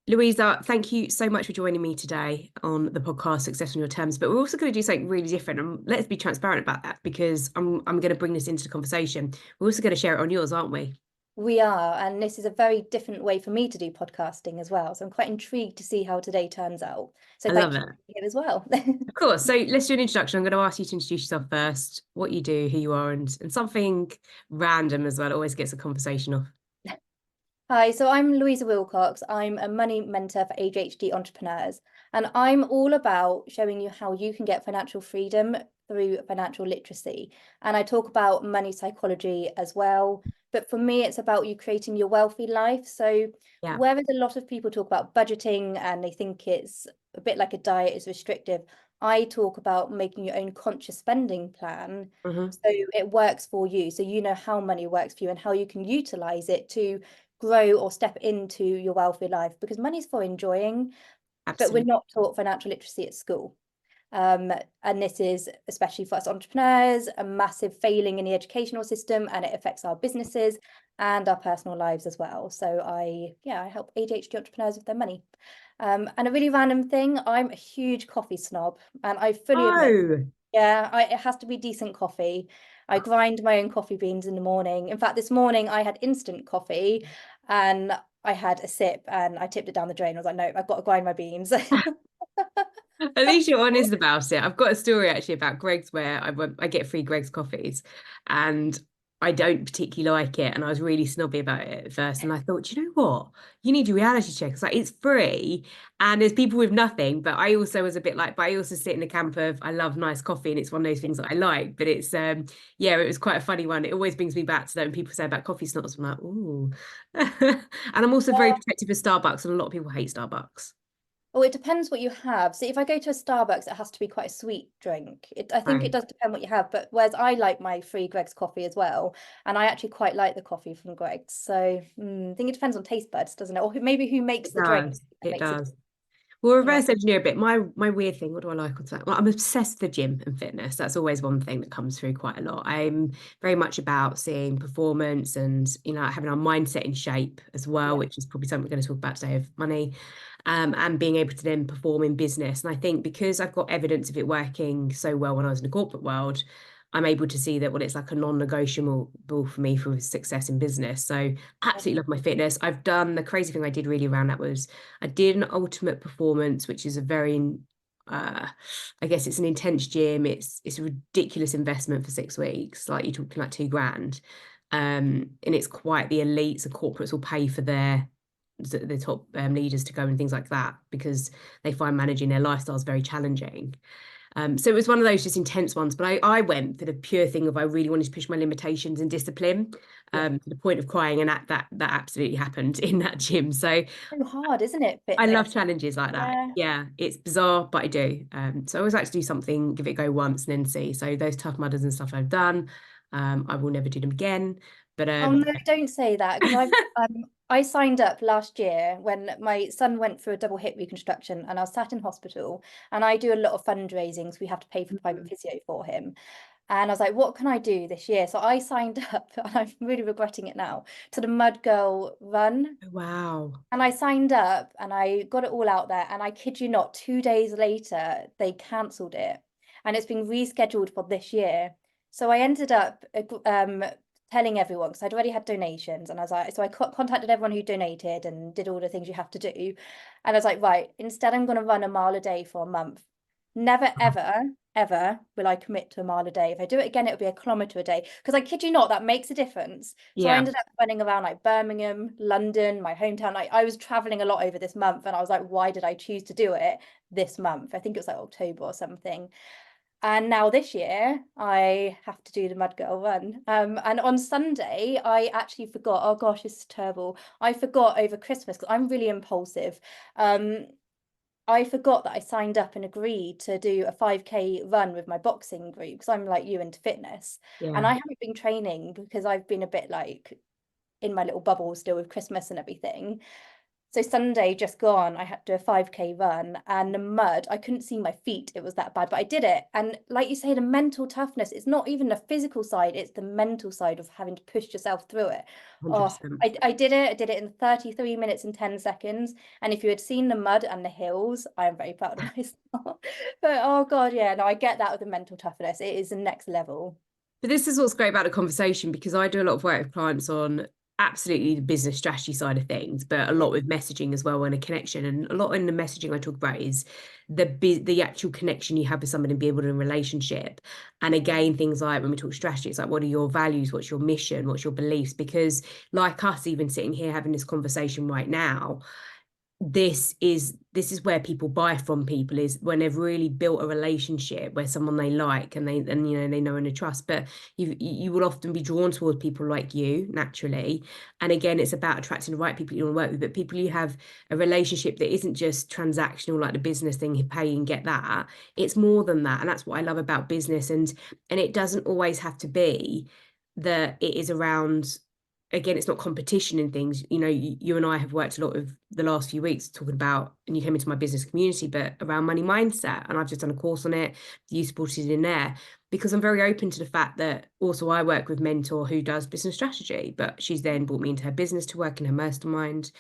Louisa, thank you so much for joining me today on the podcast Success on Your Terms. But we're also going to do something really different, and let's be transparent about that because I'm going to bring this into the conversation. We're also going to share it on yours, aren't we? We are, and this is a very different way for me to do podcasting as well. So I'm quite intrigued to see how today turns out. So I love thank you it. for being here as well. Of course. So let's do an introduction. I'm going to ask you to introduce yourself first, what you do, who you are, and something random as well. It always gets a conversation off. Hi, so I'm Louisa Willcox. I'm a money mentor for ADHD entrepreneurs, and I'm all about showing you how you can get financial freedom through financial literacy. And I talk about money psychology as well. But for me, it's about you creating your wealthy life. So, Yeah. whereas a lot of people talk about budgeting and they think it's a bit like a diet is restrictive, I talk about making your own conscious spending plan Hmm. so it works for you. So, you know how money works for you and how you can utilize it to grow or step into your wealthy life because money's for enjoying, but we're Absolutely. not taught financial literacy at school. And this is, especially for us entrepreneurs, a massive failing in the educational system, and it affects our businesses and our personal lives as well. So I help ADHD entrepreneurs with their money. And a really random thing, I'm a huge coffee snob, and I fully admit, Oh, it has to be decent coffee. I grind my own coffee beans in the morning. In fact, this morning I had instant coffee and I had a sip and I tipped it down the drain. I was like, no, I've got to grind my beans. at least you're honest about it. I've got a story actually about Greg's where I get free Greg's coffees and I don't particularly like it. And I was really snobby about it at first. And I thought, you know what? You need a reality check. It's like, it's free and there's people with nothing. But I also was a bit like, but I also sit in the camp of I love nice coffee and it's one of those things that I like. But it's, yeah, it was quite a funny one. It always brings me back to that when people say about coffee snobs. I'm like, ooh. And I'm also very protective of Starbucks and a lot of people hate Starbucks. Oh, it depends what you have. So if I go to a Starbucks, it has to be quite a sweet drink. I think it Right. does depend what you have, but whereas I like my free Greg's coffee as well, and I actually quite like the coffee from Greg's. So I think it depends on taste buds, doesn't it? Or maybe who makes It the drink does. that It makes it. does. Well, Yeah. reverse engineer a bit. My weird thing, what do I like on that? Well, I'm obsessed with the gym and fitness. That's always one thing that comes through quite a lot. I'm very much about seeing performance and, having our mindset in shape as well, Yeah. which is probably something we're going to talk about today of money, and being able to then perform in business. And I think because I've got evidence of it working so well when I was in the corporate world, I'm able to see that well, it's like a non-negotiable for me for success in business. So absolutely love my fitness. I've done the crazy thing I did really around that was I did an ultimate performance, which is a very I guess it's an intense gym. It's a ridiculous investment for 6 weeks. Like you're talking like 2 grand. And it's quite the elites, the corporates will pay for the top leaders to go and things like that because they find managing their lifestyles very challenging. So it was one of those just intense ones, but I went for the pure thing of I really wanted to push my limitations and discipline, Yeah. to the point of crying, and that absolutely happened in that gym. So So hard, isn't it? I love Fitness. challenges like that. Yeah. Yeah, it's bizarre, but I do. So I always like to do something, give it a go once, and then see. So those Tough Mudders and stuff I've done, I will never do them again. But Oh no, don't say that because I signed up last year when my son went through a double hip reconstruction and I was sat in hospital and I do a lot of fundraisings. We have to pay for private physio for him. And I was like, what can I do this year? So I signed up and I'm really regretting it now to the Mud Girl run. wow, And I signed up and I got it all out there. And I kid you not, 2 days later, they cancelled it. And it's been rescheduled for this year. So I ended up telling everyone because I'd already had donations. And I was like, so I contacted everyone who donated and did all the things you have to do. And I was like, right, instead, I'm going to run a mile a day for a month. Never, ever will I commit to a mile a day. If I do it again, it'll be a kilometre a day. Because I kid you not, that makes a difference. So I yeah, ended up running around like Birmingham, London, my hometown. Like I was traveling a lot over this month, and I was like, why did I choose to do it this month? I think it was like October or something. And now this year, I have to do the Mud Girl run. And on Sunday, I actually forgot. Oh gosh, this is terrible. I forgot over Christmas because I'm really impulsive. Um, I forgot that I signed up and agreed to do a 5K run with my boxing group because I'm like you into fitness. And yeah. I haven't been training because I've been a bit like in my little bubble still with Christmas and everything. So Sunday just gone, I had to do a 5K run, and the mud, I couldn't see my feet. It was that bad, but I did it. And like you say, the mental toughness, it's not even the physical side, it's the mental side of having to push yourself through it. Oh, 100%. I did it. I did it in 33 minutes and 10 seconds. And if you had seen the mud and the hills, I am very proud of myself. But oh God, yeah, no, I get that with the mental toughness. It is the next level. But this is what's great about the conversation, because I do a lot of work with clients on absolutely the business strategy side of things, but a Yeah. lot with messaging as well, and a connection. And a lot in the messaging I talk about is the actual connection you have with somebody and be able to in a relationship. And again, things like when we talk strategy, it's like, what are your values? What's your mission? What's your beliefs? Because like us, even sitting here having this conversation right now, this is where people buy from people, is when they've really built a relationship where someone they like, and they know and they trust. But you will often be drawn towards people like you naturally. And again, it's about attracting the right people you want to work with, but people you have a relationship that isn't just transactional, like the business thing, you pay and get that. It's more than that. And that's what I love about business. And it doesn't always have to be that it is around, again, it's not competition in things. You and I have worked a lot of the last few weeks talking about, and you came into my business community, but around money mindset. And I've just done a course on it. You supported in there, because I'm very open to the fact that also I work with a mentor who does business strategy, but she's then brought me into her business to work in her mastermind.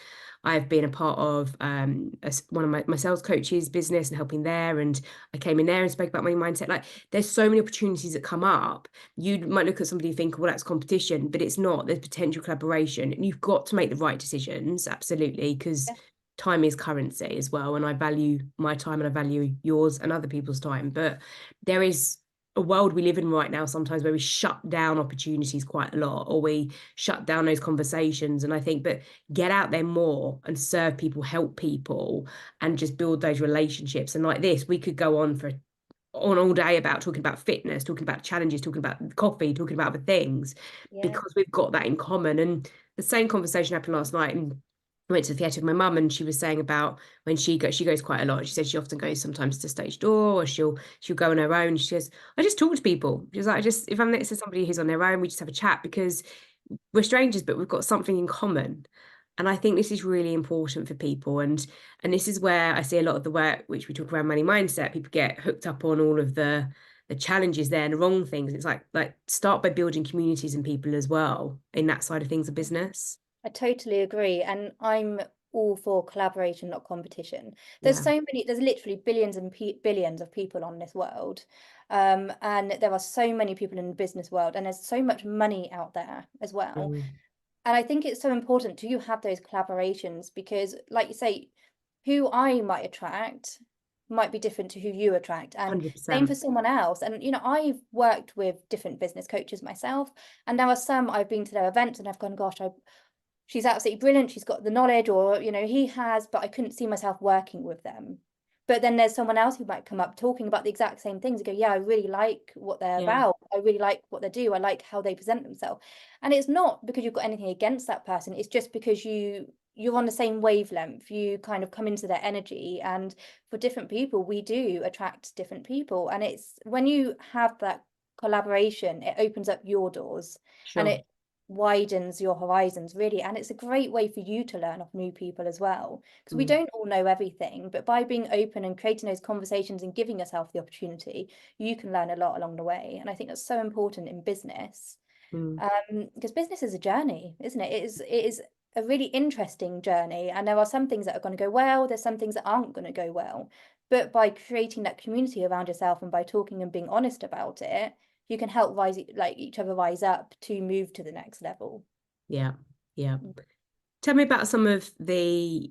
I've been a part of one of my sales coaches' business and helping there. And I came in there and spoke about money mindset. Like, there's so many opportunities that come up. You might look at somebody and think, well, that's competition, but it's not. There's potential collaboration. And you've got to make the right decisions, absolutely, because Yeah. time is currency as well. And I value my time and I value yours and other people's time. But there is a world we live in right now sometimes where we shut down opportunities quite a lot, or we shut down those conversations. And I think, but get out there more and serve people, help people, and just build those relationships. And like this, we could go on all day about talking about fitness, talking about challenges, talking about coffee, talking about other things, Yeah. because we've got that in common. And the same conversation happened last night. And I went to the theatre with my mum, and she was saying about when she goes quite a lot. She said she often goes sometimes to stage door, or she'll go on her own. She says, I just talk to people. She's like, if I'm next to somebody who's on their own, we just have a chat, because we're strangers, but we've got something in common. And I think this is really important for people. And this is where I see a lot of the work, which we talk around money mindset, people get hooked up on all of the challenges there and the wrong things. It's like start by building communities and people as well in that side of things of business. I totally agree. And I'm all for collaboration, not competition. Yeah. There's literally billions and billions of people on this world. And there are so many people in the business world, and there's so much money out there as well. Mm, And I think it's so important to have those collaborations, because, like you say, who I might attract might be different to who you attract, and same for 100%. someone else. And I've worked with different business coaches myself, and there are some I've been to their events and I've gone, gosh, she's absolutely brilliant, she's got the knowledge, or he has, but I couldn't see myself working with them. But then there's someone else who might come up talking about the exact same things and go, yeah, I really like what they're Yeah, about, I really like what they do, I like how they present themselves. And it's not because you've got anything against that person, it's just because you're on the same wavelength, you kind of come into their energy. And for different people, we do attract different people, and it's when you have that collaboration, it opens up your doors, and sure. it widens your horizons, really. And it's a great way for you to learn off new people as well, because we Mm, don't all know everything, but by being open and creating those conversations and giving yourself the opportunity, you can learn a lot along the way. And I think that's so important in business, mm. because business is a journey, isn't it? It is a really interesting journey, and there are some things that are going to go well, there's some things that aren't going to go well. But by creating that community around yourself and by talking and being honest about it, you can help each other rise up to move to the next level. Yeah, yeah. Tell me about some of the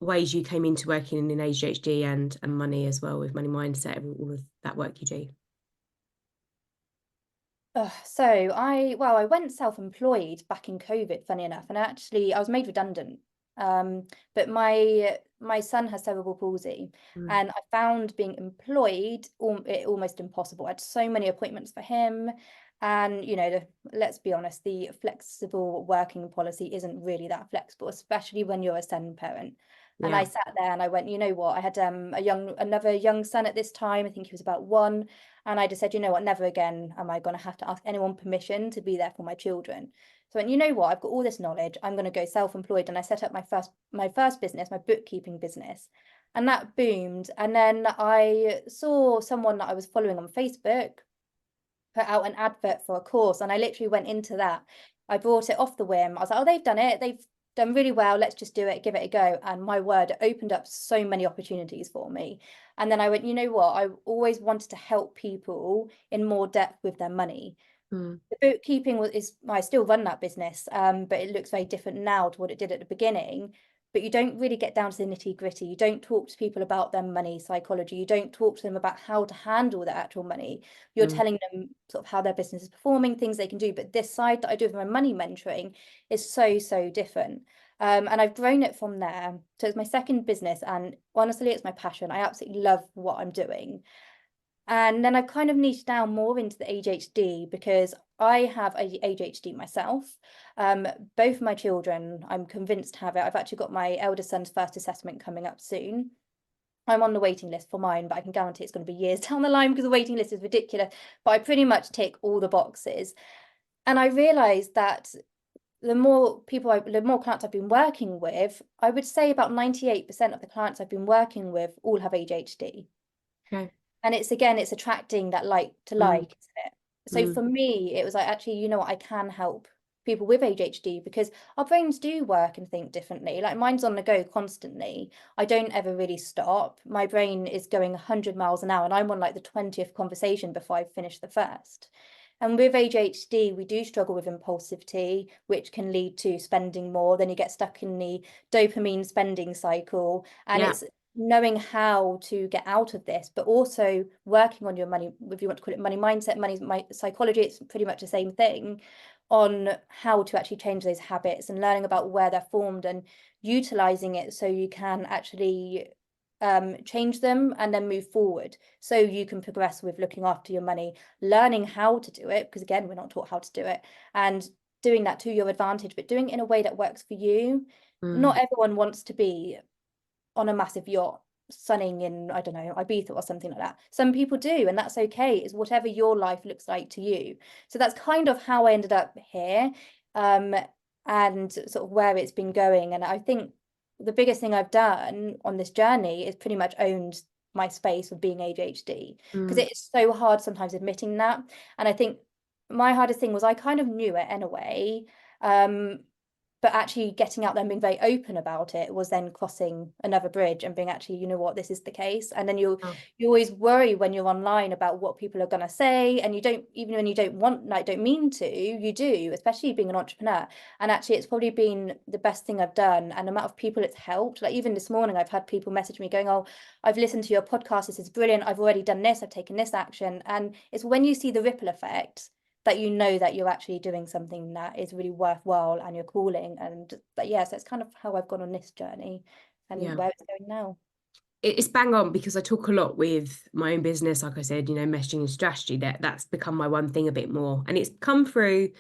ways you came into working in ADHD and money as well, with money mindset and all of that work you do. So I went self-employed back in COVID, funny enough, and actually I was made redundant. But my son has cerebral palsy, Mm, and I found being employed almost impossible. I had so many appointments for him, and let's be honest, the flexible working policy isn't really that flexible, especially when you're a SEND parent. And I yeah, sat there and I went, you know what? I had another young son at this time. I think he was about 1. And I just said, you know what, never again am I going to have to ask anyone permission to be there for my children. So I went, you know what, I've got all this knowledge, I'm going to go self-employed. And I set up my first business, my bookkeeping business. And that boomed. And then I saw someone that I was following on Facebook put out an advert for a course, and I literally went into that. I bought it off the whim. I was like, oh, they've done it. They've done really well. Let's just do it, give it a go. And my word, it opened up so many opportunities for me. And then I went, you know what? I always wanted to help people in more depth with their money. Mm. The bookkeeping is I still run that business, but it looks very different now to what it did at the beginning. But you don't really get down to the nitty gritty. You don't talk to people about their money psychology. You don't talk to them about how to handle their actual money. You're Mm. telling them sort of how their business is performing, things they can do. But this side that I do with my money mentoring is so, so different. And I've grown it from there. So it's my second business, and honestly, it's my passion. I absolutely love what I'm doing. And then I've kind of niched down more into the ADHD because I have ADHD myself. Both my children, I'm convinced, have it. I've actually got my eldest son's first assessment coming up soon. I'm on the waiting list for mine, but I can guarantee it's going to be years down the line because the waiting list is ridiculous. But I pretty much tick all the boxes. And I realized that the more clients I've been working with, I would say about 98% of the clients I've been working with all have ADHD. Okay. And it's attracting that like to Mm. like, isn't it? So Mm. for me, it was like, actually, you know what, I can help people with ADHD because our brains do work and think differently. Like mine's on the go constantly. I don't ever really stop. My brain is going 100 miles an hour and I'm on like the 20th conversation before I finish the first. And with ADHD, we do struggle with impulsivity, which can lead to spending more. Then you get stuck in the dopamine spending cycle. And Yeah. it's knowing how to get out of this, but also working on your money, if you want to call it money mindset, money psychology, it's pretty much the same thing, on how to actually change those habits and learning about where they're formed and utilizing it so you can actually change them and then move forward so you can progress with looking after your money, learning how to do it, because again, we're not taught how to do it, and doing that to your advantage, but doing it in a way that works for you. Mm. Not everyone wants to be on a massive yacht sunning in, I don't know, Ibiza or something like that. Some people do, and that's okay. It's whatever your life looks like to you. So that's kind of how I ended up here, and sort of where it's been going. And I think the biggest thing I've done on this journey is pretty much owned my space of being ADHD, because Mm. it is so hard sometimes admitting that. And I think my hardest thing was I kind of knew it anyway. But actually getting out there and being very open about it was then crossing another bridge and being actually, you know what, this is the case. And then Oh. you always worry when you're online about what people are going to say, and you don't, even when you don't want, like don't mean to, you do, especially being an entrepreneur. And actually it's probably been the best thing I've done, and the amount of people it's helped. Like even this morning I've had people message me going, oh, I've listened to your podcast, this is brilliant, I've already done this, I've taken this action. And it's when you see the ripple effect that you know that you're actually doing something that is really worthwhile and you're calling. And but yeah, so it's kind of how I've gone on this journey and Yeah. where it's going now. It's bang on because I talk a lot with my own business, like I said, messaging and strategy, that's become my one thing a bit more. And it's come through,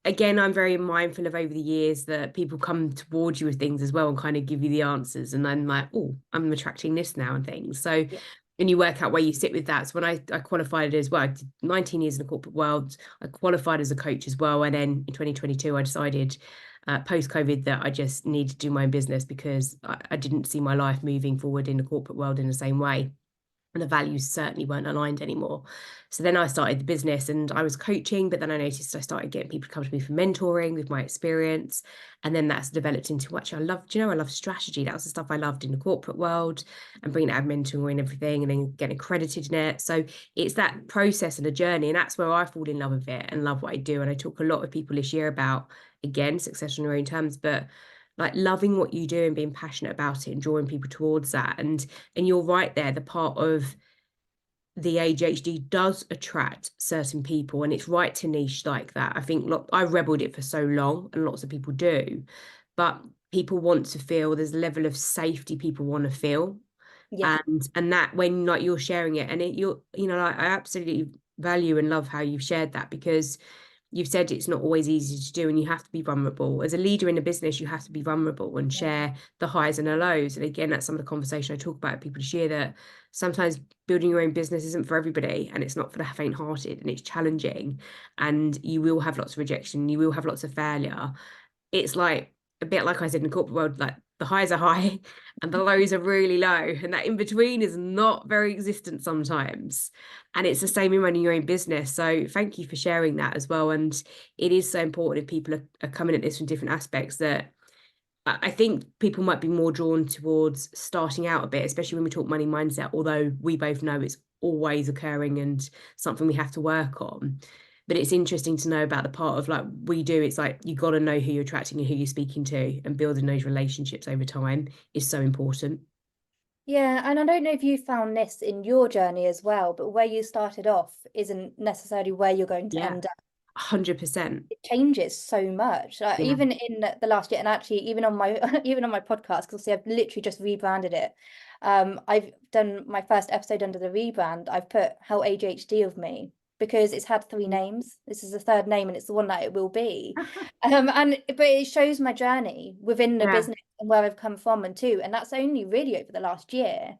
again, I'm very mindful of over the years that people come towards you with things as well and kind of give you the answers. And I'm like, oh, I'm attracting this now and things. So, Yeah. and you work out where you sit with that. So when I qualified as well, I did 19 years in the corporate world. I qualified as a coach as well. And then in 2022, I decided post-COVID that I just needed to do my own business because I didn't see my life moving forward in the corporate world in the same way. And the values certainly weren't aligned anymore. So then I started the business and I was coaching, but then I noticed I started getting people to come to me for mentoring with my experience. And then that's developed into actually, I love strategy. That was the stuff I loved in the corporate world and bringing out mentoring and everything and then getting accredited in it. So it's that process and a journey. And that's where I fall in love with it and love what I do. And I talk a lot with people this year about, again, success on your own terms, but like loving what you do and being passionate about it and drawing people towards that. And you're right there, the part of the ADHD does attract certain people and it's right to niche like that. I think I rebelled it for so long and lots of people do, but people want to feel there's a level of safety people want to feel. Yeah. And that when like you're sharing it and it you're like, I absolutely value and love how you've shared that because you've said it's not always easy to do, and you have to be vulnerable. As a leader in a business, you have to be vulnerable and share the highs and the lows. And again, that's some of the conversation I talk about with people this year, that sometimes building your own business isn't for everybody, and it's not for the faint-hearted, and it's challenging, and you will have lots of rejection, you will have lots of failure. It's like a bit like I said in the corporate world, like the highs are high and the lows are really low, and that in between is not very existent sometimes. And it's the same in running your own business. So thank you for sharing that as well. And it is so important if people are coming at this from different aspects, that I think people might be more drawn towards starting out a bit, especially when we talk money mindset, although we both know it's always occurring and something we have to work on. But it's interesting to know about the part of like we do. It's like you got to know who you're attracting and who you're speaking to, and building those relationships over time is so important. Yeah, and I don't know if you found this in your journey as well, but where you started off isn't necessarily where you're going to Yeah, end up. 100%. It changes so much. Yeah. Even in the last year, and actually even on my even on my podcast, because I've literally just rebranded it. I've done my first episode under the rebrand. I've put how ADHD of me, because it's had three names. This is the third name, and it's the one that it will be. And but it shows my journey within the Yeah. business and where I've come from and to, and that's only really over the last year.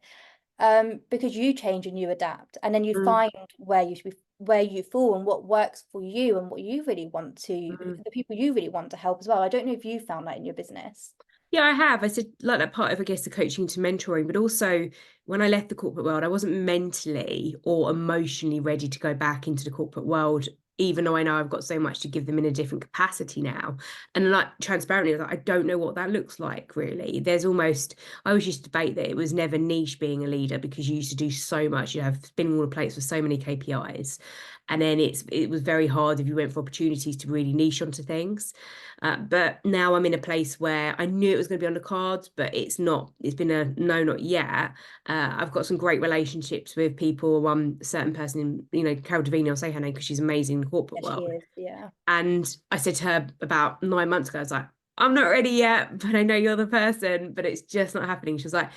Because you change and you adapt, and then you Mm, find where you should be, where you fall, and what works for you, and what you really want to, mm. the people you really want to help as well. I don't know if you found that in your business. Yeah, I have. I said like that part of, I guess, the coaching to mentoring, but also when I left the corporate world, I wasn't mentally or emotionally ready to go back into the corporate world, even though I know I've got so much to give them in a different capacity now. And like transparently, I was like, I don't know what that looks like really. There's almost, I always used to debate that it was never niche being a leader, because you used to do so much. You have spinning all the plates with so many KPIs. And then it was very hard if you went for opportunities to really niche onto things. But now I'm in a place where I knew it was going to be on the cards, but it's not. It's been a no, not yet. I've got some great relationships with people. One certain person in, Carol Davini, I'll say her name because she's amazing in the corporate Yes, she world. is. Yeah. And I said to her about 9 months ago, I was like, I'm not ready yet, but I know you're the person, but it's just not happening. She was like,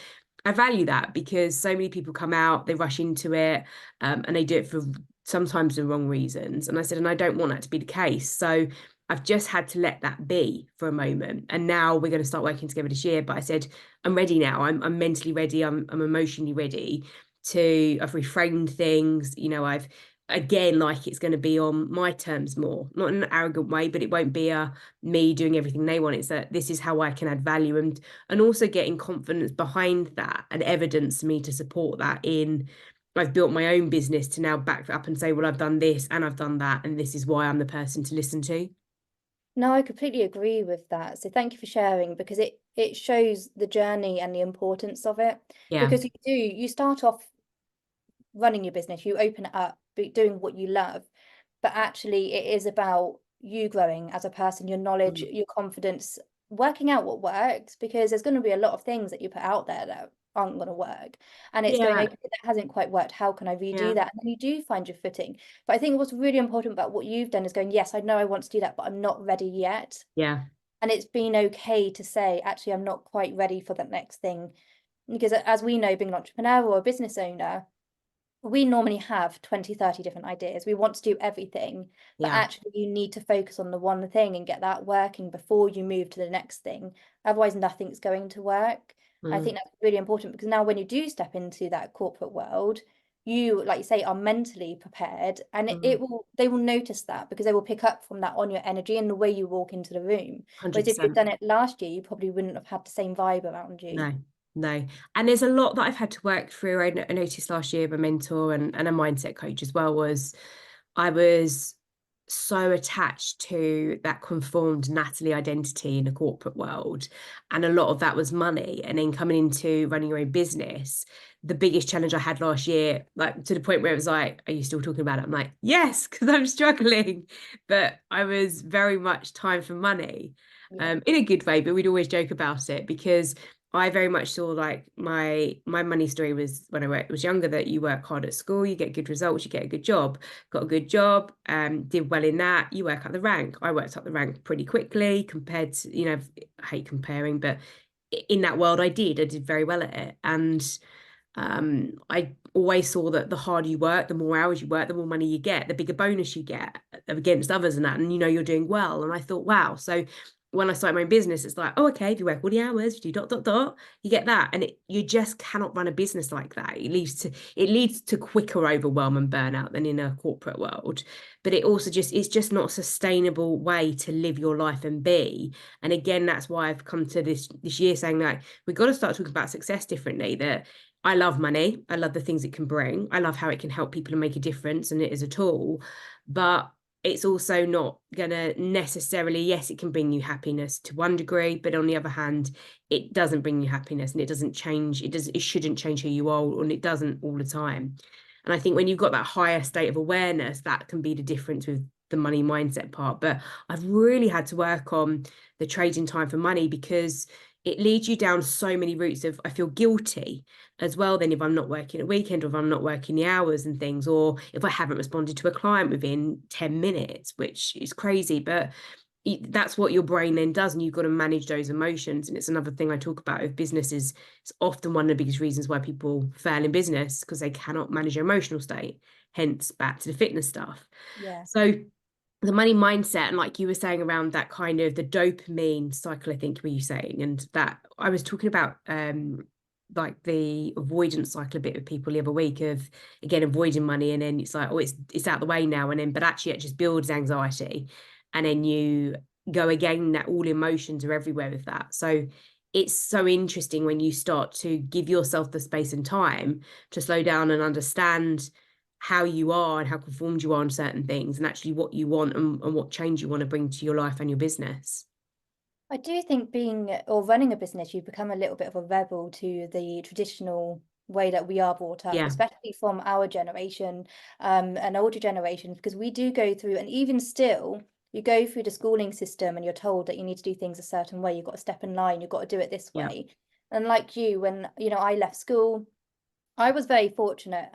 I value that, because so many people come out, they rush into it, and they do it for sometimes the wrong reasons. And I said, and I don't want that to be the case. So I've just had to let that be for a moment. And now we're going to start working together this year. But I said, I'm ready now. I'm mentally ready. I'm emotionally ready I've reframed things. I've again, like it's going to be on my terms more, not in an arrogant way, but it won't be me doing everything they want. It's that this is how I can add value, and also getting confidence behind that and evidence for me to support that in. I've built my own business to now back up and say, well, I've done this and I've done that, and this is why I'm the person to listen to. No, I completely agree with that. So thank you for sharing, because it shows the journey and the importance of it. Yeah. Because you start off running your business, you open it up, doing what you love, but actually it is about you growing as a person, your knowledge, Mm. your confidence, working out what works, because there's going to be a lot of things that you put out there that aren't going to work, and it's going, Yeah. okay, that hasn't quite worked, how can I redo Yeah. that? And then you do find your footing. But I think what's really important about what you've done is going, yes, I know I want to do that, but I'm not ready yet. Yeah. And it's been okay to say, actually, I'm not quite ready for that next thing, because as we know, being an entrepreneur or a business owner, we normally have 20, 30 different ideas. We want to do everything, but Yeah. actually you need to focus on the one thing and get that working before you move to the next thing. Otherwise, nothing's going to work. I Mm. think that's really important, because now when you do step into that corporate world, you, like you say, are mentally prepared, and Mm. they will notice that, because they will pick up from that on your energy and the way you walk into the room. Whereas if you'd 100%. done it last year, you probably wouldn't have had the same vibe around you. No, no. And there's a lot that I've had to work through. I noticed last year, my mentor and a mindset coach as well, was I was so attached to that conformed Natalie identity in the corporate world. And a lot of that was money. And then coming into running your own business, the biggest challenge I had last year, like to the point where it was like, are you still talking about it? I'm like, yes, because I'm struggling. But I was very much time for money, Yeah. in a good way, but we'd always joke about it, because I very much saw like my money story was when was younger, that you work hard at school, you get good results, you get a good job, got a good job, did well in that, you work up the rank. I worked up the rank pretty quickly compared to, I hate comparing, but in that world I did very well at it. And I always saw that the harder you work, the more hours you work, the more money you get, the bigger bonus you get against others and that, and you're doing well. And I thought, wow. So when I started my own business, it's like, oh, okay, if you work all the hours, you do dot dot dot, you get that. And you just cannot run a business like that. It leads to quicker overwhelm and burnout than in a corporate world. But it's just not a sustainable way to live your life and be. And again, that's why I've come to this year saying that we've got to start talking about success differently. That I love money. I love the things it can bring. I love how it can help people and make a difference, and it is a tool. But it's also not going to necessarily, yes, it can bring you happiness to one degree, but on the other hand, it doesn't bring you happiness, and it shouldn't change who you are, and it doesn't all the time. And I think when you've got that higher state of awareness, that can be the difference with the money mindset part. But I've really had to work on the trading time for money, because it leads you down so many routes of, I feel guilty as well then if I'm not working a weekend, or if I'm not working the hours and things, or if I haven't responded to a client within 10 minutes, which is crazy. But that's what your brain then does, and you've got to manage those emotions. And it's another thing I talk about with businesses. It's often one of the biggest reasons why people fail in business, because they cannot manage their emotional state, hence back to the fitness stuff. Yeah. So the money mindset, and like you were saying around that kind of the dopamine cycle, I think were you saying, and that I was talking about like the avoidance cycle a bit with people the other week, of again avoiding money, and then it's like, oh, it's out the way now, and then but actually it just builds anxiety, and then you go again, that all emotions are everywhere with that. So it's so interesting when you start to give yourself the space and time to slow down and understand how you are and how conformed you are on certain things, and actually what you want, and what change you want to bring to your life and your business. I do think being or running a business, you become a little bit of a rebel to the traditional way that we are brought up, Yeah. especially from our generation, and older generations, because we do go through, and even still, you go through the schooling system and you're told that you need to do things a certain way. You've got to step in line, you've got to do it this Yeah. way. And like you, when I left school, I was very fortunate.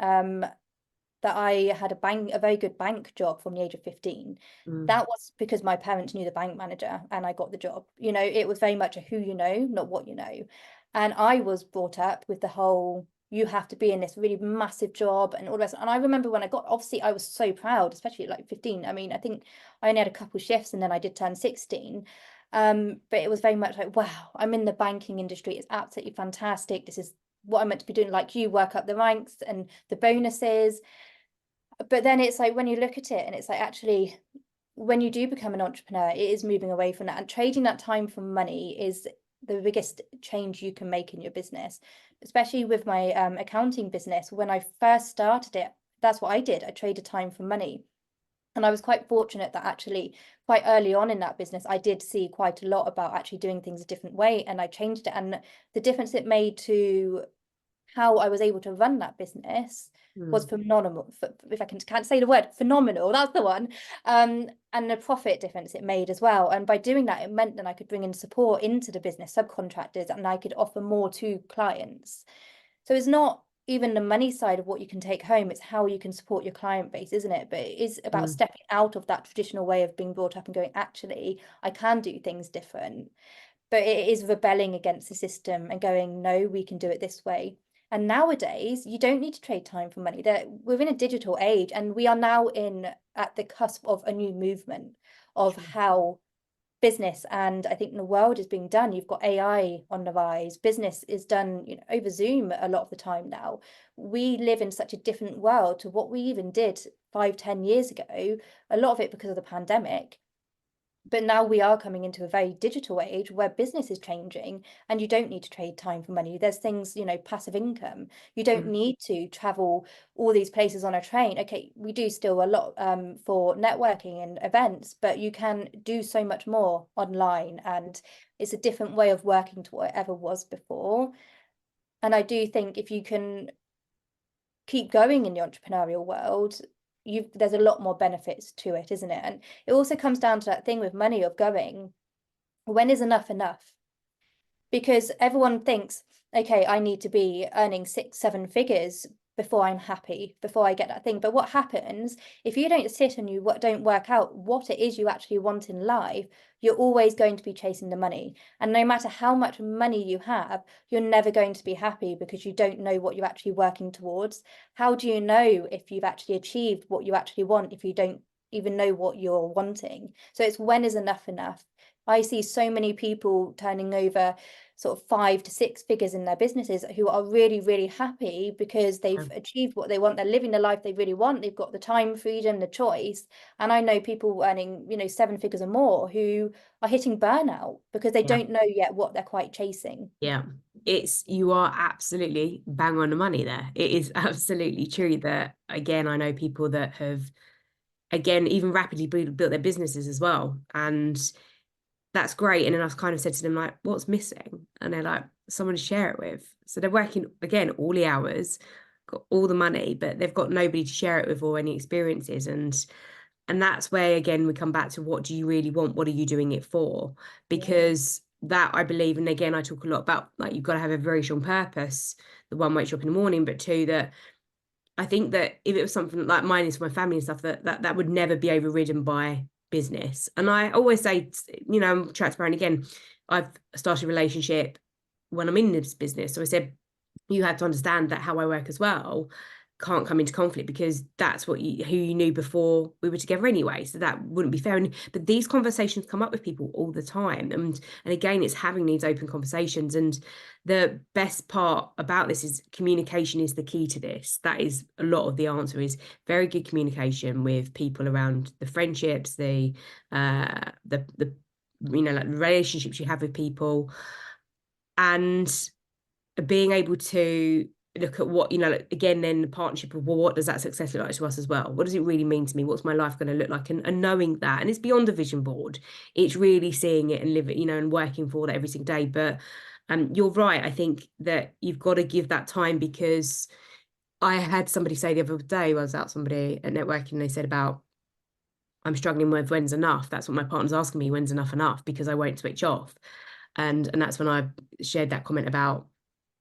That I had a very good bank job from the age of 15. Mm. That was because my parents knew the bank manager and I got the job. It was very much a who you know, not what you know. And I was brought up with the whole, you have to be in this really massive job and all the rest. And I remember when I got, obviously I was so proud, especially at like 15. I mean, I think I only had a couple shifts and then I did turn 16. But it was very much like, wow, I'm in the banking industry. It's absolutely fantastic. This is what I'm meant to be doing. Like you work up the ranks and the bonuses. But then it's like when you look at it and it's like, actually, when you do become an entrepreneur, it is moving away from that, and trading that time for money is the biggest change you can make in your business. Especially with my accounting business, when I first started it, that's what I did. I traded time for money. And I was quite fortunate that actually quite early on in that business, I did see quite a lot about actually doing things a different way, and I changed it. And the difference it made to how I was able to run that business was Mm. phenomenal. If I can't say the word, phenomenal, that's the one. And the profit difference it made as well. And by doing that, it meant that I could bring in support into the business, subcontractors, and I could offer more to clients. So it's not even the money side of what you can take home, it's how you can support your client base, isn't it? But it is about Mm. stepping out of that traditional way of being brought up and going, actually, I can do things different. But it is rebelling against the system and going, no, we can do it this way. And nowadays, you don't need to trade time for money. We're in a digital age, and we are now at the cusp of a new movement of Sure. how business and I think the world is being done. You've got AI on the rise. Business is done, over Zoom a lot of the time now. We live in such a different world to what we even did 5, 10 years ago. A lot of it because of the pandemic. But now we are coming into a very digital age where business is changing, and you don't need to trade time for money. There's things, passive income. You don't Mm. need to travel all these places on a train. Okay, we do still a lot for networking and events, but you can do so much more online, and it's a different way of working to what it ever was before. And I do think if you can keep going in the entrepreneurial world, there's a lot more benefits to it, isn't it? And it also comes down to that thing with money of going, when is enough enough? Because everyone thinks, okay, I need to be earning 6, 7 figures, before I'm happy, before I get that thing. But what happens if you don't sit and you don't work out what it is you actually want in life, you're always going to be chasing the money. And no matter how much money you have, you're never going to be happy because you don't know what you're actually working towards. How do you know if you've actually achieved what you actually want if you don't even know what you're wanting? So it's when is enough enough? I see so many people turning over sort of 5 to 6 figures in their businesses who are really, really happy because they've achieved what they want. They're living the life they really want. They've got the time, freedom, the choice. And I know people earning, 7 figures or more who are hitting burnout because they Yeah. don't know yet what they're quite chasing. Yeah, you are absolutely bang on the money there. It is absolutely true that, again, I know people that have, again, even rapidly built their businesses as well. And that's great. And then I've kind of said to them, like, what's missing? And they're like, someone to share it with. So they're working, again, all the hours, got all the money, but they've got nobody to share it with or any experiences. And that's where, again, we come back to, what do you really want? What are you doing it for? Because that, I believe, and again, I talk a lot about, like, you've got to have a very strong purpose. The one, wakes you up in the morning, but two, that I think that if it was something like mine is for my family and stuff, that would never be overridden by business. And I always say, I'm transparent again. I've started a relationship when I'm in this business. So I said, you have to understand that how I work as well can't come into conflict, because that's who you knew before we were together anyway. So that wouldn't be fair. But these conversations come up with people all the time. And again, it's having these open conversations. And the best part about this is communication is the key to this. That is a lot of the answer, is very good communication with people around the friendships, the like relationships you have with people, and being able to look at what, again, then the partnership of, well, what does that success look like to us as well? What does it really mean to me? What's my life going to look like? And knowing that, and it's beyond a vision board. It's really seeing it and live it, and working for that every single day. But you're right. I think that you've got to give that time, because I had somebody say the other day, I was out somebody at networking, and they said about, I'm struggling with when's enough. That's what my partner's asking me, when's enough, because I won't switch off. And that's when I shared that comment about,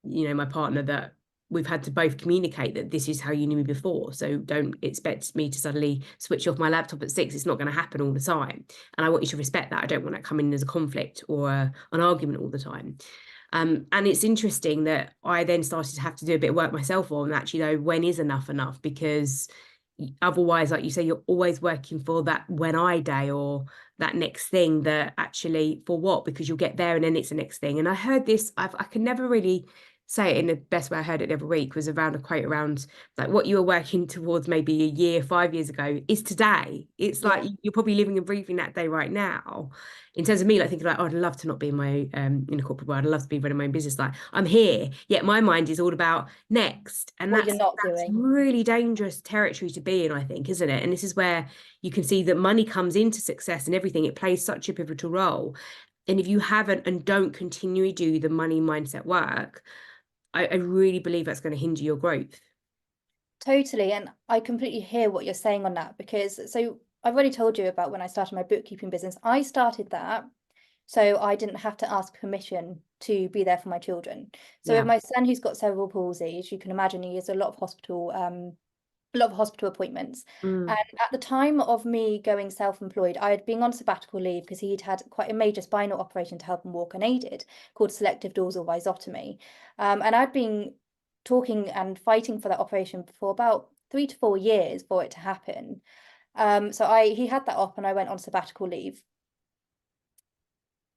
my partner, that we've had to both communicate that this is how you knew me before. So don't expect me to suddenly switch off my laptop at 6. It's not going to happen all the time. And I want you to respect that. I don't want that coming in as a conflict or an argument all the time. And it's interesting that I then started to have to do a bit of work myself on, actually, though, when is enough, because otherwise, like you say, you're always working for that when I day, or that next thing, that actually, for what? Because you'll get there and then it's the next thing. And I heard this, I can never really say it in the best way. I heard it the other week, was around a quote around, like, what you were working towards maybe a year, 5 years ago is today. It's like you're probably living and breathing that day right now. In terms of me, like, thinking like, oh, I'd love to not be in my in a corporate world. I'd love to be running my own business. Like, I'm here, yet my mind is all about next. And What you're that's not doing. really dangerous territory to be in, I think, isn't it? And this is where you can see that money comes into success and everything. It plays such a pivotal role. And if you haven't and don't continually do the money mindset work, I really believe that's going to hinder your growth. Totally. And I completely hear what you're saying on that, because so I've already told you about when I started my bookkeeping business. I started that so I didn't have to ask permission to be there for my children. So with my son, who's got cerebral palsy, as you can imagine, he has a lot of hospital appointments. Mm. And at the time of me going self-employed, I had been on sabbatical leave because he'd had quite a major spinal operation to help him walk unaided, called selective dorsal rhizotomy. And I'd been talking and fighting for that operation for about 3 to 4 years for it to happen. So he had that op and I went on sabbatical leave.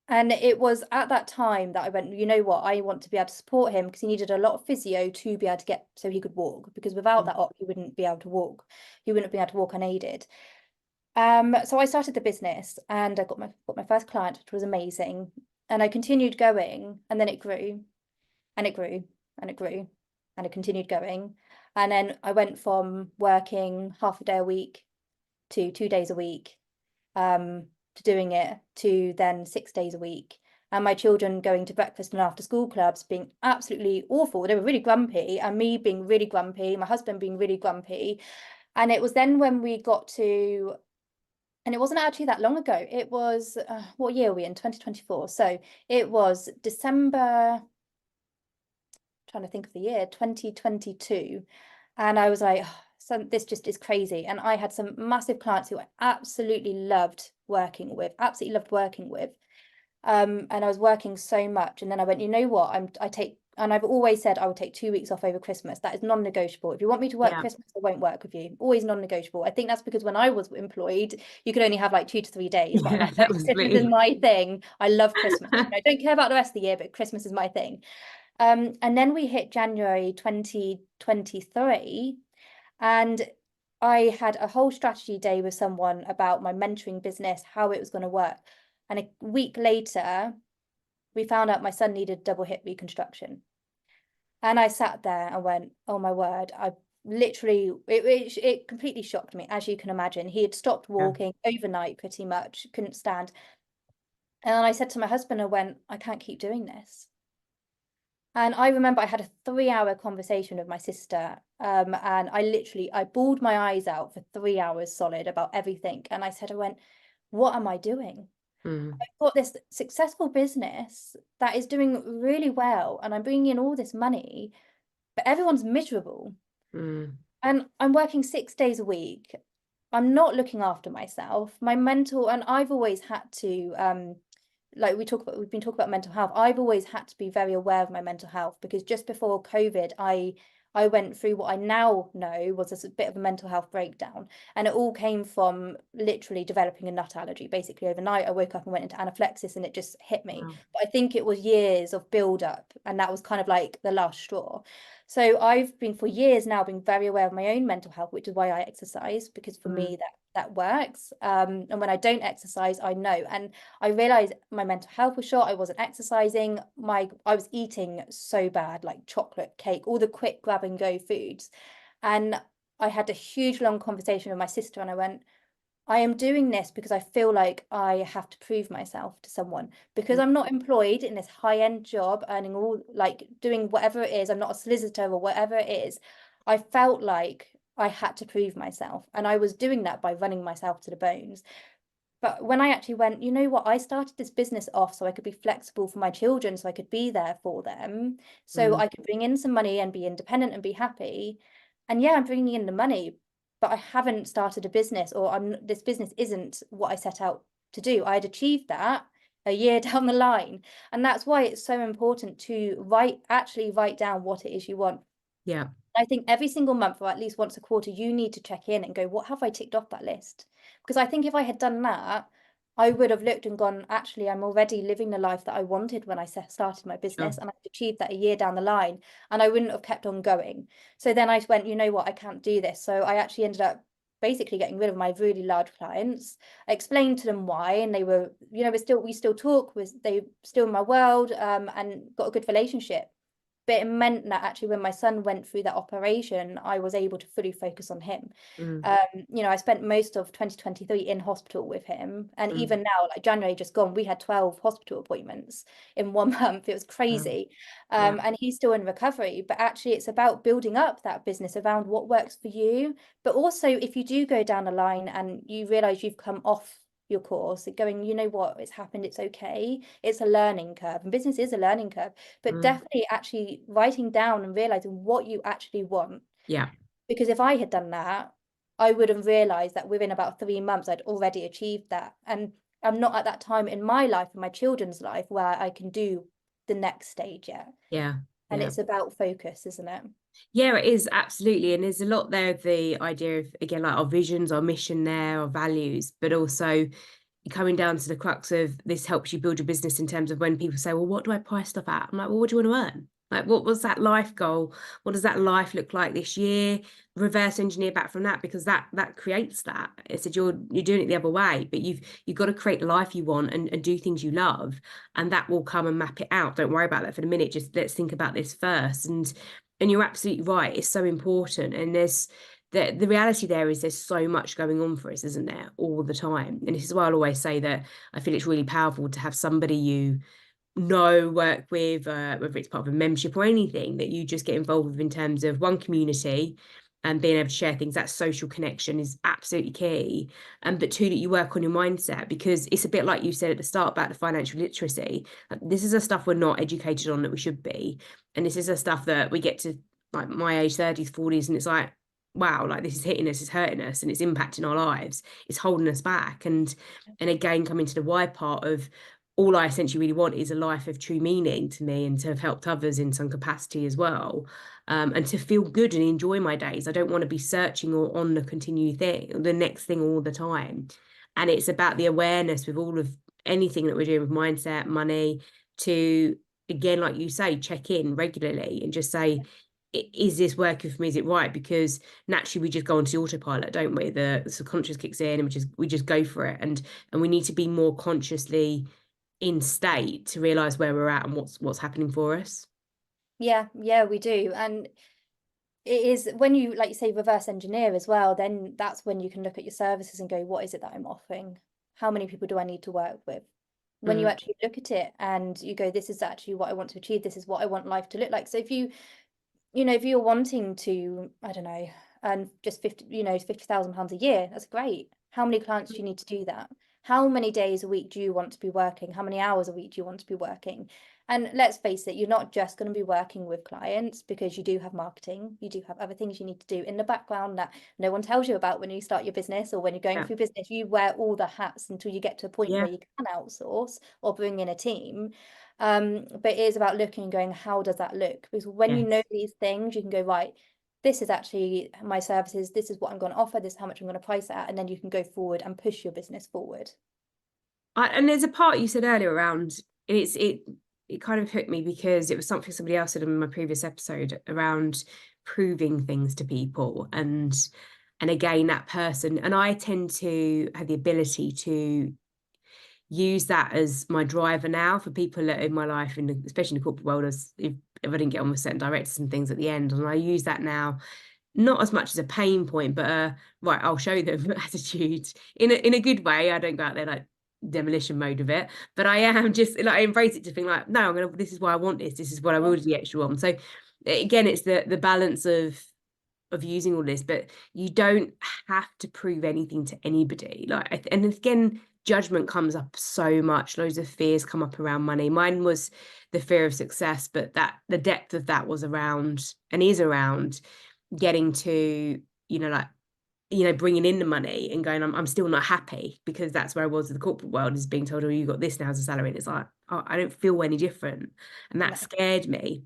And it was at that time that I went, you know what, I want to be able to support him, because he needed a lot of physio to be able to get, so he could walk, because without that op, he wouldn't be able to walk. He wouldn't be able to walk unaided. So I started the business and I got my first client, which was amazing. And I continued going, and then it grew and it grew and it grew and it continued going. And then I went from working half a day a week to 2 days a week. To doing it to then 6 days a week, and my children going to breakfast and after school clubs being absolutely awful. They were really grumpy, and me being really grumpy, my husband being really grumpy. And it was then when we got to, and it wasn't actually that long ago, it was what year are we in? 2024. So it was December, trying to think of the year, 2022. And I was like, "Oh, this just is crazy." And I had some massive clients who I absolutely loved working with, absolutely loved working with. And I was working so much. And then I went, you know what? And I've always said I would take 2 weeks off over Christmas. That is non-negotiable. If you want me to work Yeah. Christmas, I won't work with you. Always non-negotiable. I think that's because when I was employed, you could only have like 2 to 3 days. But I'm Yeah, like, no, that was Christmas is me. my thing. I love Christmas. I don't care about the rest of the year, but Christmas is my thing. And then we hit January 2023, and I had a whole strategy day with someone about my mentoring business, how it was going to work. And a week later, we found out my son needed double hip reconstruction. And I sat there and went, oh my word, I literally, it completely shocked me, as you can imagine. He had stopped Yeah. walking overnight pretty much, couldn't stand. And I said to my husband, I went, I can't keep doing this. And I remember I had a 3-hour conversation with my sister, and I bawled my eyes out for 3 hours solid about everything. And I went, what am I doing? Mm, I've got this successful business that is doing really well, and I'm bringing in all this money, but everyone's miserable. mm, And I'm working 6 days a week. I'm not looking after myself. My mental, and I've always had to, like we've been talking about mental health. I've always had to be very aware of my mental health, because just before COVID, I went through what I now know was a bit of a mental health breakdown. And it all came from literally developing a nut allergy. Basically, overnight, I woke up and went into anaphylaxis, and it just hit me. wow. But I think it was years of build up, and that was kind of like the last straw. So I've been for years now being very aware of my own mental health, which is why I exercise, because for Mm, me that works. And when I don't exercise, I know. And I realized my mental health was shot. I wasn't exercising. I was eating so bad, like chocolate, cake, all the quick grab and go foods. And I had a huge long conversation with my sister, and I went, I am doing this because I feel like I have to prove myself to someone, because mm, I'm not employed in this high-end job, earning all, like doing whatever it is. I'm not a solicitor or whatever it is. I felt like I had to prove myself, and I was doing that by running myself to the bones. But when I actually went, you know what, I started this business off so I could be flexible for my children, so I could be there for them, so mm, I could bring in some money and be independent and be happy. And yeah, I'm bringing in the money, but I haven't started a business, or this business isn't what I set out to do. I had achieved that a year down the line. And that's why it's so important to actually write down what it is you want. yeah. I think every single month, or at least once a quarter, you need to check in and go, what have I ticked off that list? Because I think if I had done that, I would have looked and gone, actually, I'm already living the life that I wanted when I started my Sure. business, and I've achieved that a year down the line, and I wouldn't have kept on going. So then I went, you know what, I can't do this. So I actually ended up basically getting rid of my really large clients. I explained to them why, and they were, we still talk, they still in my world, and got a good relationship. But it meant that actually when my son went through that operation, I was able to fully focus on him. Mm, I spent most of 2023 in hospital with him. And mm, even now, like January just gone, we had 12 hospital appointments in 1 month. It was wow. crazy. Yeah. And he's still in recovery. But actually, it's about building up that business around what works for you. But also, if you do go down the line and you realize you've come off your course, going, you know what, it's happened, it's okay. It's a learning curve, and business is a learning curve. But Mm, definitely actually writing down and realizing what you actually want. yeah. Because if I had done that, I would have realized that within about 3 months, I'd already achieved that. And I'm not at that time in my life and my children's life where I can do the next stage yet. Yeah. And Yeah. it's about focus, isn't it? Yeah, it is absolutely. And there's a lot there of the idea of, again, like our visions, our mission there, our values, but also coming down to the crux of this helps you build your business in terms of when people say, well, what do I price stuff at? I'm like, well, what do you want to earn? Like, what was that life goal? What does that life look like this year? Reverse engineer back from that, because that creates that. I said you're doing it the other way, but you've got to create the life you want and do things you love, and that will come and map it out. Don't worry about that for the minute. Just let's think about this first. And you're absolutely right. It's so important. And the reality there is there's so much going on for us, isn't there, all the time. And this is why I'll always say that I feel it's really powerful to have somebody you know, work with, whether it's part of a membership or anything that you just get involved with, in terms of one, community and being able to share things. That social connection is absolutely key. But two, that you work on your mindset, because it's a bit like you said at the start about the financial literacy. This is the stuff we're not educated on that we should be. And this is the stuff that we get to like my age, 30s, 40s, and it's like, wow, like this is hitting us, it's hurting us, and it's impacting our lives, it's holding us back. And again, coming to the why part of, all I essentially really want is a life of true meaning to me, and to have helped others in some capacity as well, and to feel good and enjoy my days. I don't want to be searching or on the continue thing, the next thing all the time. And it's about the awareness with all of anything that we're doing with mindset, money, to, again, like you say, check in regularly and just say, is this working for me? Is it right? Because naturally we just go onto the autopilot, don't we? The subconscious kicks in and we just go for it. And we need to be more consciously in state to realize where we're at and what's happening for us. Yeah, yeah, we do. And it is when you, like you say, reverse engineer as well, then that's when you can look at your services and go, what is it that I'm offering? How many people do I need to work with? When you Mm, actually look at it and you go, this is actually what I want to achieve, this is what I want life to look like. So if if you're wanting to, I don't know, earn just 50, £50,000 a year, that's great. How many clients do you need to do that? How many days a week do you want to be working? How many hours a week do you want to be working? And let's face it, you're not just going to be working with clients, because you do have marketing, you do have other things you need to do in the background that no one tells you about when you start your business or when you're going yeah, through business. You wear all the hats until you get to a point yeah, where you can outsource or bring in a team. But it is about looking and going, how does that look? Because when you know yes. these things, you can go, right, this is actually my services, this is what I'm going to offer, this is how much I'm going to price it at, and then you can go forward and push your business forward. And there's a part you said earlier around, it kind of hooked me because it was something somebody else said in my previous episode around proving things to people. And again, that person, and I tend to have the ability to use that as my driver now for people that are in my life, especially in the corporate world, as if I didn't get on with certain directors and things at the end. And I use that now not as much as a pain point, but right, I'll show them attitude in a good way. I don't go out there like demolition mode of it, but I am just like, I embrace it to think like, no, this is why I want this. This is what I Yeah. will do the extra on. So again, it's the balance of using all this, but you don't have to prove anything to anybody. Like, and again, judgment comes up so much. Loads of fears come up around money. Mine was the fear of success, but that the depth of that was around and is around getting to, like, bringing in the money and going, I'm still not happy, because that's where I was in the corporate world, is being told, oh, you got this now as a salary. And it's like, oh, I don't feel any different. And that No. scared me.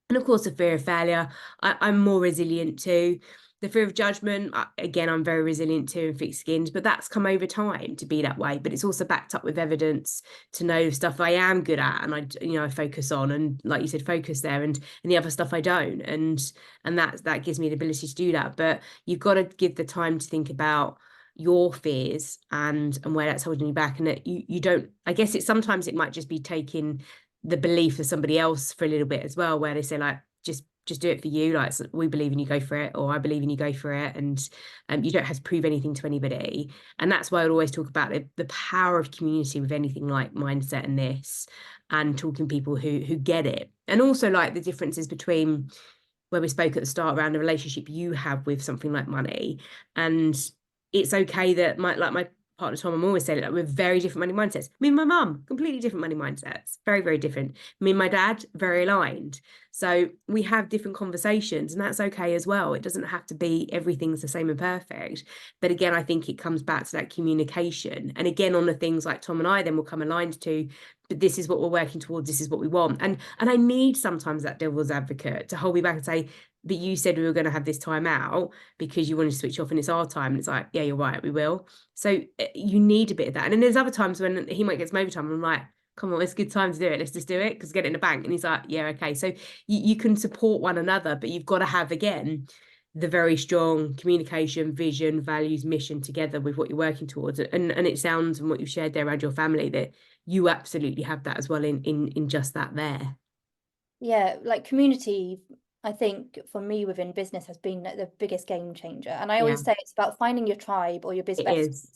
And of course, the fear of failure, I'm more resilient to. The fear of judgment, again, I'm very resilient to and thick-skinned, but that's come over time to be that way. But it's also backed up with evidence to know stuff I am good at, and I focus on, and like you said, focus there, and the other stuff I don't, and that gives me the ability to do that. But you've got to give the time to think about your fears and where that's holding you back, and that you don't. I guess sometimes it might just be taking the belief of somebody else for a little bit as well, where they say like, just do it for you, like, so we believe in you, go for it, or I believe in you, go for it. And you don't have to prove anything to anybody. And that's why I'd always talk about the power of community with anything like mindset and this, and talking people who get it. And also like the differences between where we spoke at the start around the relationship you have with something like money. And it's okay that my partner Tom, I'm always saying it, like, we're very different money mindsets. Me and my mum, completely different money mindsets, very, very different. Me and my dad, very aligned. So we have different conversations, and that's okay as well. It doesn't have to be everything's the same and perfect. But again, I think it comes back to that communication. And again, on the things like Tom and I then will come aligned to, but this is what we're working towards, this is what we want. And I need sometimes that devil's advocate to hold me back and say, but you said we were going to have this time out because you wanted to switch off, and it's our time. And it's like, yeah, you're right, we will. So you need a bit of that. And then there's other times when he might get some overtime, and I'm like, come on, it's a good time to do it. Let's just do it, because get it in the bank. And he's like, yeah, okay. So you can support one another, but you've got to have, again, the very strong communication, vision, values, mission together with what you're working towards. And it sounds, from what you've shared there around your family, that you absolutely have that as well in just that there. Yeah, like community, I think for me within business has been like the biggest game changer. And I Yeah, always say it's about finding your tribe or your biz it best. is.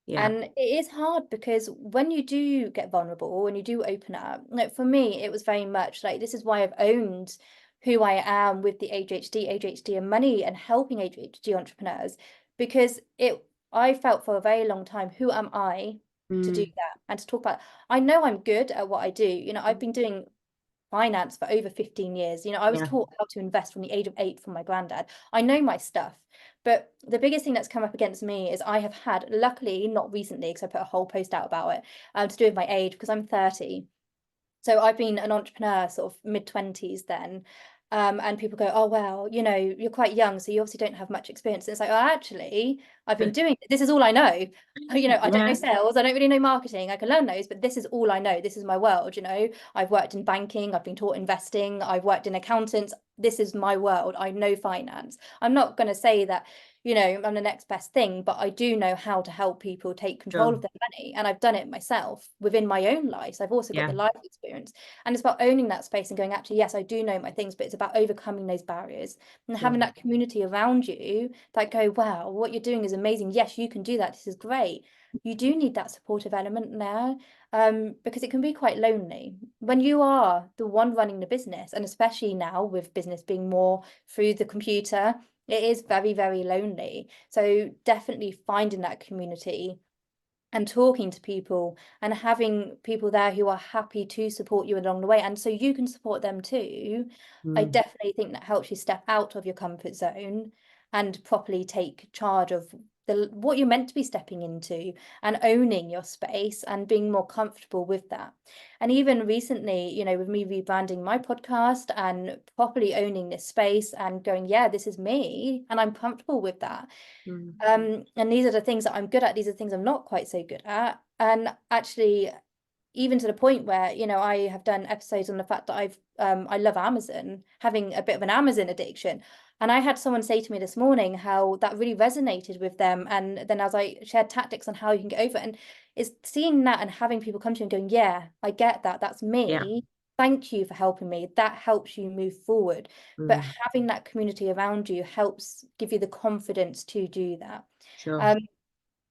Yeah. And it is hard because when you do get vulnerable, when you do open up, like for me, it was very much like this is why I've owned who I am with the ADHD and money and helping ADHD entrepreneurs, because I felt for a very long time, who am I to do Mm. that and to talk about? I know I'm good at what I do. I've been doing finance for over 15 years. You know, I was Yeah. taught how to invest from the age of 8 from my granddad. I know my stuff. But the biggest thing that's come up against me is I have had, luckily, not recently, because I put a whole post out about it, to do with my age, because I'm 30. So I've been an entrepreneur sort of mid-20s then. And people go, oh, well, you know, you're quite young, so you obviously don't have much experience. And it's like, oh, actually, I've been doing it. This is all I know. You know, I don't know Yeah. sales, I don't really know marketing. I can learn those, but this is all I know. This is my world, you know. I've worked in banking, I've been taught investing, I've worked in accountants. This is my world. I know finance. I'm not going to say that, you know, I'm the next best thing, but I do know how to help people take control Sure. of their money. And I've done it myself within my own life. So I've also got Yeah. the life experience. And it's about owning that space and going, actually, yes, I do know my things, but it's about overcoming those barriers and Sure. having that community around you that go, wow, what you're doing is amazing. Yes, you can do that. This is great. You do need that supportive element there, because it can be quite lonely when you are the one running the business, and especially now with business being more through the computer, it is very, very lonely. So definitely finding that community and talking to people and having people there who are happy to support you along the way, and so you can support them too. I Mm. definitely think that helps you step out of your comfort zone and properly take charge of what you're meant to be stepping into, and owning your space and being more comfortable with that. And even recently, you know, with me rebranding my podcast and properly owning this space and going, yeah, this is me and I'm comfortable with that. Mm. And these are the things that I'm good at, these are the things I'm not quite so good at. And actually, even to the point where, you know, I have done episodes on the fact that I love Amazon, having a bit of an Amazon addiction. And I had someone say to me this morning how that really resonated with them. And then as I shared tactics on how you can get over it, and it's seeing that and having people come to you and going, yeah, I get that. That's Yeah. me. Thank you for helping me. That helps you move forward. But Mm. having that community around you helps give you the confidence to do that. Sure. Um,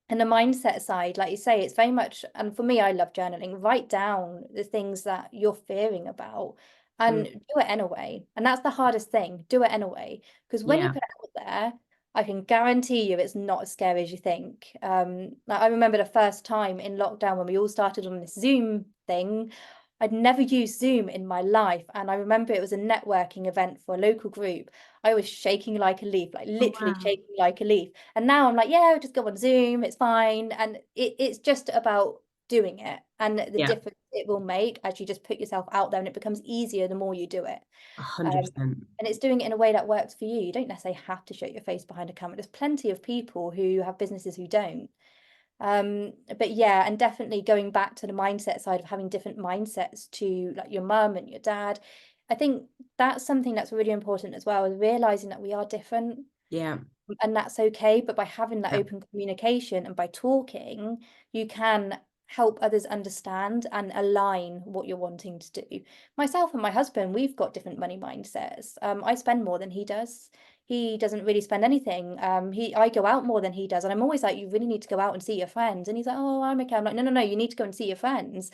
and the mindset side, like you say, it's very much, and for me, I love journaling. Write down the things that you're fearing about and Mm. do it anyway. And that's the hardest thing, do it anyway. Because when you Yeah. put it out there, I can guarantee you it's not as scary as you think. Like I remember the first time in lockdown when we all started on this Zoom thing. I'd never used Zoom in my life. And I remember it was a networking event for a local group. I was shaking like a leaf, like Oh, literally wow. shaking like a leaf. And now I'm like, yeah, just go on Zoom, it's fine. And it's just about doing it and the Yeah. difference it will make as you just put yourself out there, and it becomes easier the more you do it. A hundred Um, percent. and it's doing it in a way that works for you. You don't necessarily have to show your face behind a camera. There's plenty of people who have businesses who don't. But yeah, and definitely going back to the mindset side of having different mindsets to like your mum and your dad. I think that's something that's really important as well, is realizing that we are different Yeah. and that's okay. But by having that Yeah. open communication and by talking, you can help others understand and align what you're wanting to do. Myself and my husband, we've got different money mindsets. I spend more than he does. He doesn't really spend anything. I go out more than he does, and I'm always like, you really need to go out and see your friends. And he's like, oh, I'm okay. I'm like, no, no, no, you need to go and see your friends.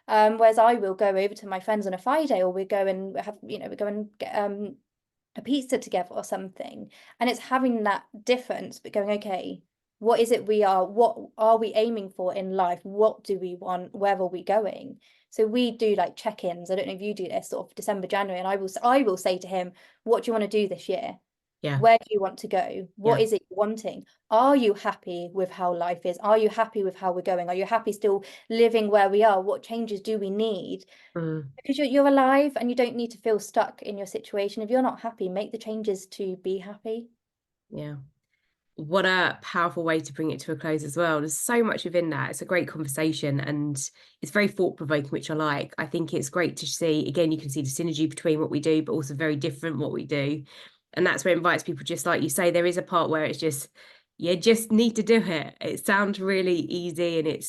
Whereas I will go over to my friends on a Friday, or we go and have, you know, we go and get a pizza together or something. And it's having that difference, but going, okay, what is it what are we aiming for in life? What do we want? Where are we going? So we do like check-ins. I don't know if you do this sort of December, January, and I will say to him, what do you want to do this year? Yeah. Where do you want to go? What Yeah. is it you're wanting? Are you happy with how life is? Are you happy with how we're going? Are you happy still living where we are? What changes do we need? Mm. Because you're alive and you don't need to feel stuck in your situation. If you're not happy, make the changes to be happy. Yeah. What a powerful way to bring it to a close as well. There's so much within that. It's a great conversation and it's very thought-provoking, which I like. I think it's great to see, again, you can see the synergy between what we do, but also very different what we do. And that's where it invites people, just like you say, there is a part where it's just, you just need to do it. It sounds really easy and it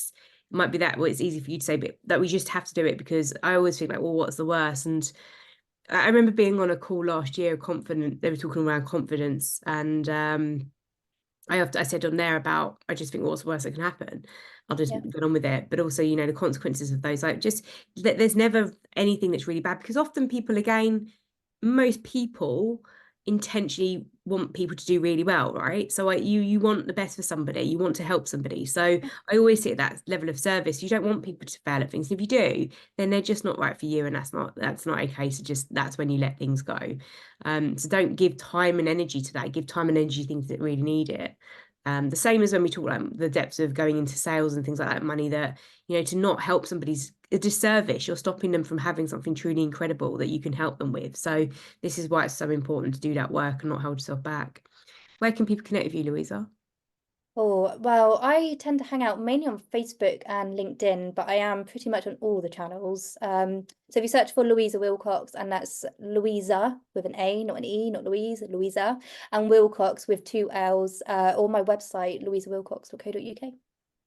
might be that, well, it's easy for you to say, but that we just have to do it, because I always think like, well, what's the worst? And I remember being on a call last year, confident, they were talking around confidence, and I said on there about, I just think what's the worst that can happen? I'll just Yeah. get on with it. But also, you know, the consequences of those, like just there's never anything that's really bad, because often people, again, most people intentionally want people to do really well, right? So you want the best for somebody, you want to help somebody. So I always see at that level of service, you don't want people to fail at things. If you do, then they're just not right for you, and that's not okay. So just that's when you let things go. So don't give time and energy to that. Give time and energy to things that really need it. The same as when we talk about the depths of going into sales and things like that, money that, to not help somebody's a disservice. You're stopping them from having something truly incredible that you can help them with. So this is why it's so important to do that work and not hold yourself back. Where can people connect with you, Louisa? Oh, well, I tend to hang out mainly on Facebook and LinkedIn, but I am pretty much on all the channels. So if you search for Louisa Willcox, and that's Louisa with an A, not an E, not Louise, Louisa, and Willcox with 2 L's, or my website, louisawillcox.co.uk.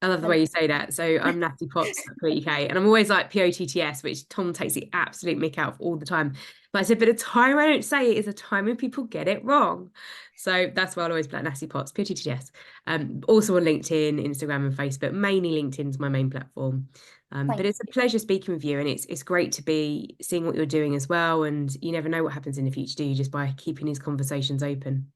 I love the And way you say that. So I'm nattypots.co.uk, and I'm always like POTTS, which Tom takes the absolute mick out of all the time. But I said, but a time I don't say it is a time when people get it wrong. So that's why I'll always be like Natty Pots, POTTS. Also on LinkedIn, Instagram, and Facebook. Mainly LinkedIn is my main platform. But thank it's a you. pleasure speaking with you, and it's great to be seeing what you're doing as well. And you never know what happens in the future, do you? Just by keeping these conversations open.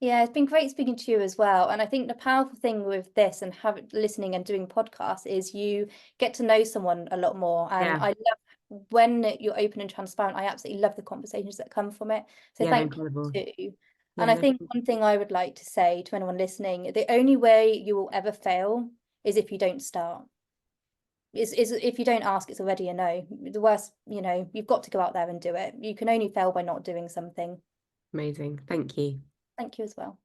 Yeah, it's been great speaking to you as well. And I think the powerful thing with this and listening and doing podcasts is you get to know someone a lot more. And Yeah, I love when you're open and transparent. I absolutely love the conversations that come from it. So yeah, they're thank incredible. you too. And Yeah, I no, think one thing I would like to say to anyone listening, the only way you will ever fail is if you don't start. Is if you don't ask, it's already a no. The worst, you've got to go out there and do it. You can only fail by not doing something. amazing. Thank you. Thank you as well.